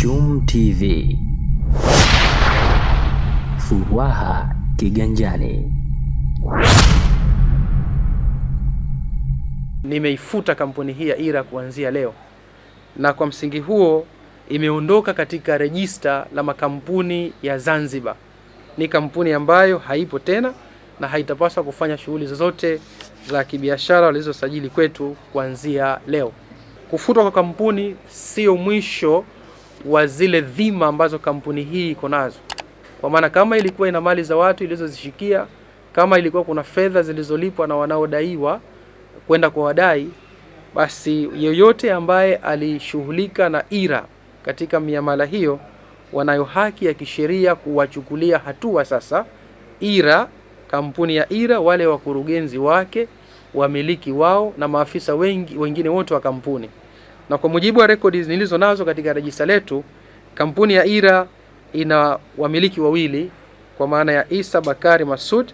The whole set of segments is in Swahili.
Shum TV. Furaha kiganjani. Nimeifuta kampuni hii ya IRA kuanzia leo, na kwa msingi huo imeondoka katika rejista la makampuni ya Zanzibar. Ni kampuni ambayo haipo tena na haitapaswa kufanya shughuli zozote za kibiashara walizosajili kwetu kuanzia leo. Kufutwa kwa kampuni sio mwisho wa zile dhima ambazo kampuni hii iko nazo. Kwa maana kama ilikuwa ina mali za watu ilizozishikia, kama ilikuwa kuna fedha zilizolipwa na wanaodaiwa kwenda kwa wadai, basi yoyote ambaye alishughulika na IRA katika miamala hiyo wanayo haki ya kisheria kuwachukulia hatua sasa IRA, kampuni ya IRA, wale wakurugenzi wake, wamiliki wao na maafisa wengine wote wa kampuni. Na kwa mujibu wa records nilizo nazo katika rejista letu, kampuni ya IRA ina wamiliki wawili, kwa maana ya Isa Bakari Masud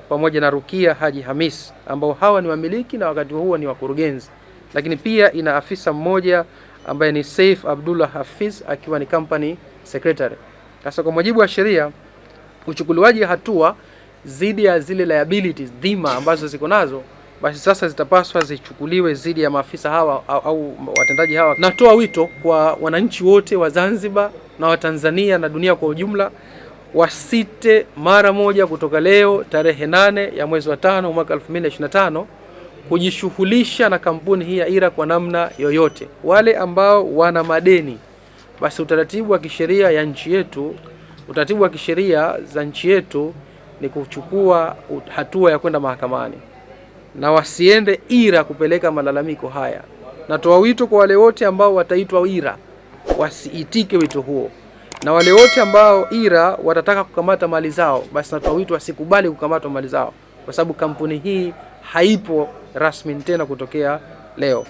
pamoja na Rukia Haji Hamis, ambao hawa ni wamiliki na wakati huo ni wakurugenzi. Lakini pia ina afisa mmoja ambaye ni Saif Abdullah Hafiz akiwa ni company secretary. Sasa kwa mujibu wa sheria, uchukuliwaji hatua zidi ya zile liabilities, dhima ambazo ziko nazo, basi sasa zitapaswa zichukuliwe zidi ya maafisa hawa au watendaji hawa. Natoa wito kwa wananchi wote wa Zanzibar na wa Tanzania na dunia kwa ujumla wasite mara moja kutoka leo tarehe 8 ya mwezi wa 5 mwaka 2025 kujishughulisha na kampuni hii ya IRA kwa namna yoyote. Wale ambao wana madeni, basi utaratibu wa kisheria ya nchi yetu, utaratibu wa kisheria za nchi yetu ni kuchukua hatua ya kwenda mahakamani, na wasiende IRA kupeleka malalamiko haya. Natoa wito kwa wale wote ambao wataitwa IRA wasiitike wito huo, na wale wote ambao IRA watataka kukamata mali zao, basi natoa wito wasikubali kukamatwa mali zao, kwa sababu kampuni hii haipo rasmi tena kutokea leo.